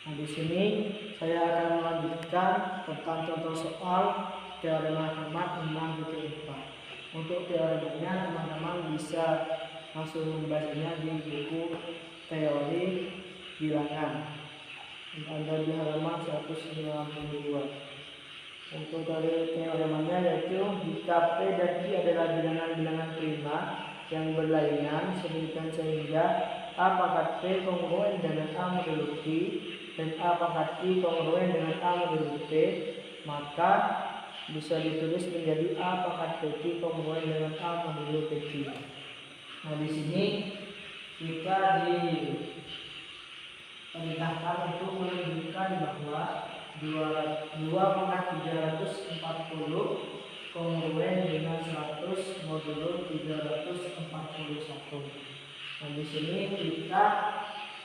Nah, di sini saya akan melanjutkan tentang contoh soal teorema Fermat 6.4. Untuk teoremanya teman-teman bisa langsung membacanya di buku teori bilangan. Ada di halaman 192. Untuk teoremanya yaitu jika P dan Q adalah bilangan-bilangan prima yang berlainan sedemikian sehingga A pangkat P kongruen dengan A modulo Q dan A pangkat Q kongruen dengan A modulo P, maka bisa ditulis menjadi A pangkat PQ kongruen dengan A modulo PQ. Nah, di sini kita diperintahkan untuk menunjukkan bahwa 2,340 kongruen dengan 100 modulo 341. Nah, di sini kita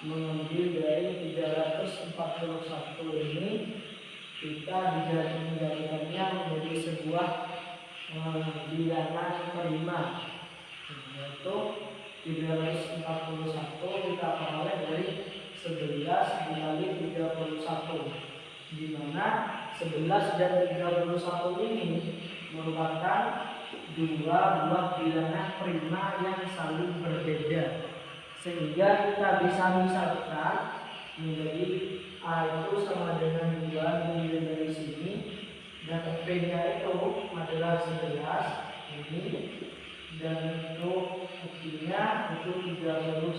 mengambil dari 341 ini, kita menjadikannya menjadi sebuah bilangan prima, yaitu 341 kita peroleh dari 11 dikali 31, di mana 11 dan 31 ini merupakan dua buah bilangan prima yang saling berbeda, sehingga kita bisa misalkan menjadi A itu sama dengan 2 nilai dari sini, dan P-nya itu adalah 11 ini, dan itu Q-nya itu 31.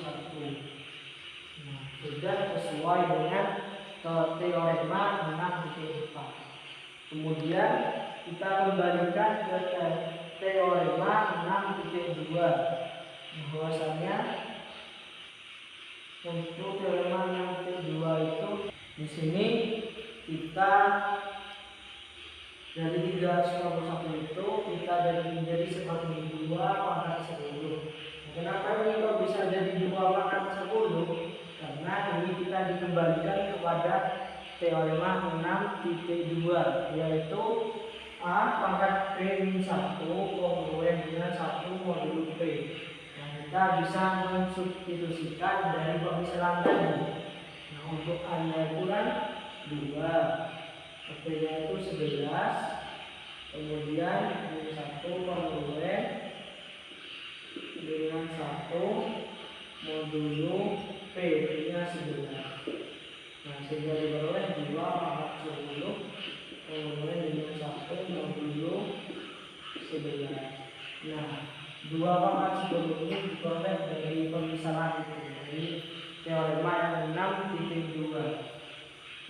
Nah, sudah sesuai dengan teorema 6.4. Kemudian kita kembalikan ke teorema 6.2. Bahwasanya untuk teorema 6.2 itu di sini kita dari 351 itu kita jadi seperti 2 pangkat 10. Kenapa ini kok bisa jadi 2 pangkat 10? Karena ini kita dikembalikan kepada teorema 6.2, yaitu A pangkat P-1 kongruen dengan 1 modulo P. Nah, kita bisa mensubstitusikan dari pemisahan tadi. Nah, untuk A-nya itu kan 2, P-nya itu 11, kemudian P-1 kongruen dengan 1 modulo P-nya 11. Nah, sehingga diperoleh 2 pangkat 10 kongruen dengan 1 modulo 11. Nah, 2 pangkat 10 ini diperoleh dari pemisahan itu, dari teorema yang 6.2.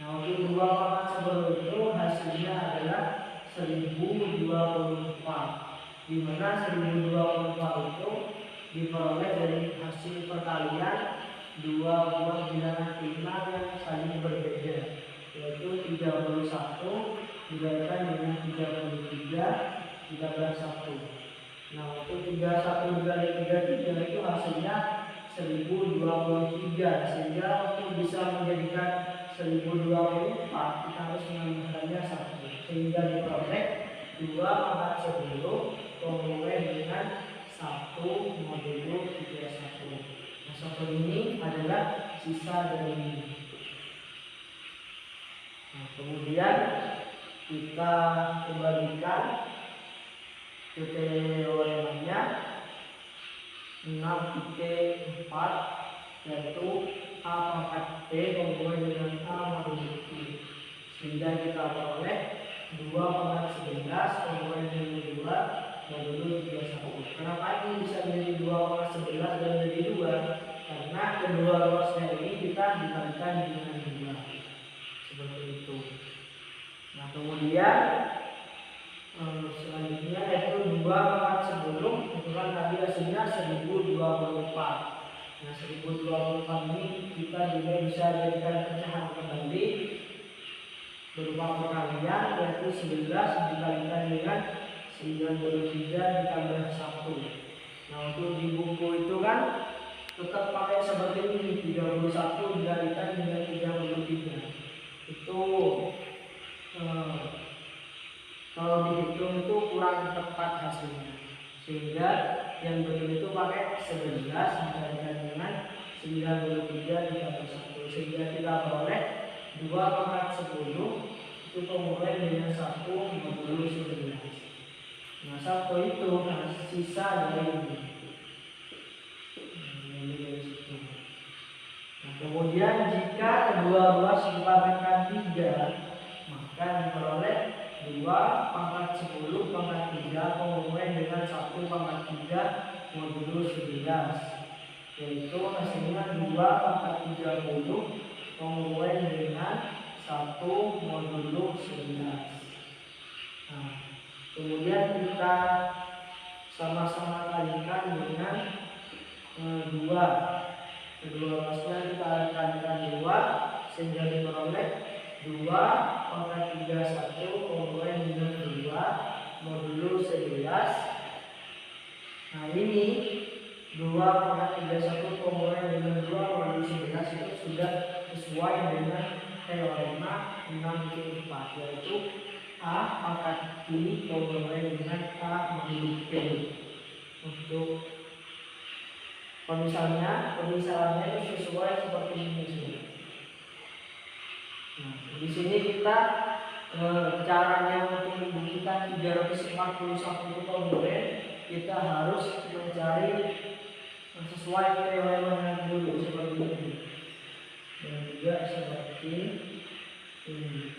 Nah, untuk 2 pangkat 10 itu hasilnya adalah 1024, di mana 1024 itu diperoleh dari hasil perkalian 2 buah bilangan prima yang saling berbeda, yaitu 31 dikalikan dengan 33 dikalikan 1. Nah, untuk 31 dikali 33 itu hasilnya 1023, sehingga untuk bisa menjadikan 1024 kita harus menambahkannya 1, sehingga diperoleh 2 pangkat 10 kongruen dengan 1 modulo 31. Nah, 1 ini adalah sisa dari ini. Nah, kemudian kita kembalikan ke teoremanya 6.4, yaitu A pangkat P kongruen dengan A modulo Q, sehingga kita peroleh 2 pangkat 11 kongruen dengan 2 modulo 31. Kenapa ini bisa menjadi 2 pangkat 11 dan menjadi 2? Karena kedua ruasnya ini kita dikalikan dengan 2, seperti itu. Nah, kemudian selanjutnya yaitu 2 pangkat 10, itu kan tadi hasilnya 1024. Nah, 1024 ini kita juga bisa jadikan pecahan kembali berupa perkalian, yaitu 11 dikalikan dengan 93 ditambah 1. Nah, untuk di buku itu kan tetap pakai seperti ini, 31 dikalikan dengan 33. Itu kalau dihitung itu kurang tepat hasilnya, sehingga yang betul itu pakai 11 dikalikan dengan 93 ditambah 1, sehingga kita peroleh 2 pangkat 10 itu penguraian dengan 1 modulo 11. Nah, 1 itu sisa dari ini. Nah, kemudian jika kedua ruas dipangkatkan 3, maka diperoleh 2 pangkat 10 pangkat 3 penguraian dengan 1 pangkat 3 modulo 11, yaitu hasilnya 2 pangkat 30 penguraian dengan 1 modulo 11. Nah, kemudian kita sama-sama kalikan dengan 2. Kedua ruasnya kita kalikan 2 sehingga diperoleh 2 pangkat 31 penguraian dengan 2 modulo 11. Nah, ini 2 pangkat 31 penguraian dengan 2 modulo 11 itu sudah sesuai dengan teorema 6/4, yaitu A pangkat Q penguraian dengan A modulo P. Untuk pemisahannya itu sesuai seperti ini. Nah, di sini kita caranya untuk membuktikan 341 itu penguraian, kita harus mencari sesuai teorema dulu seperti ini, dan juga seperti ini.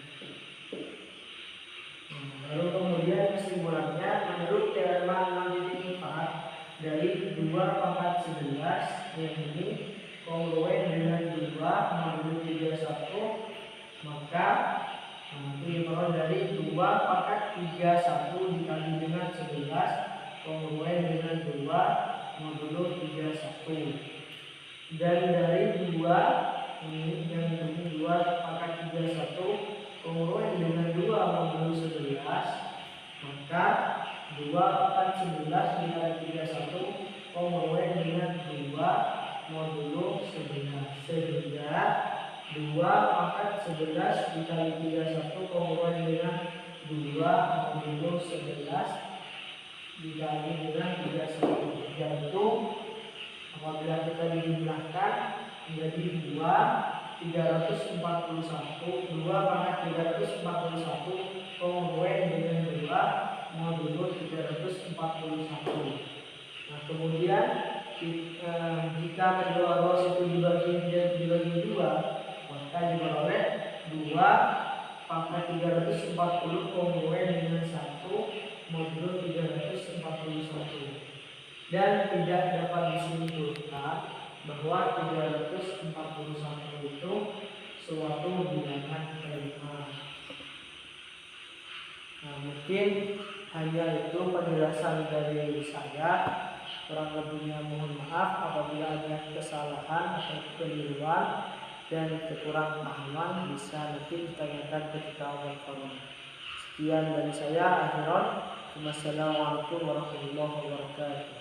Lalu kemudian kesimpulannya, menurut teorema 6/4 dari 2 pangkat 11 yang ini kongruen dengan 2 modulo 31, maka itu diperoleh dari 2 pangkat 31 dikali dengan 11 kongruen dengan 2 modulo 31. Dan dari 2 ini yang ini 2 pangkat 31 kongruen dengan 2 modulo 11, maka 2 pangkat 11 dikali 31 kongruen dengan 2 modulo 11, sehingga 2 pangkat 11 dikali 31 kongruen dengan 2 modulo 11 dikali dengan 31, yaitu apabila kita dijumlahkan menjadi 341 pangkat 341 kongruen dengan 2 modulo 341. Nah, kemudian jika kedua ruas itu dibagi 2, maka diperoleh 2 pangkat 340 kongruen dengan 1 modulo 341. Dan tidak dapat disimpulkan bahwa 341 itu suatu bilangan prima. Nah, mungkin hanya itu penjelasan dari saya. Kurang lebihnya mohon maaf apabila ada kesalahan atau kekeliruan dan kekurang pahaman bisa nanti ditanyakan ketika awal forum. Sekian dari saya, Akhiron. Wassalamualaikum warahmatullahi wabarakatuh.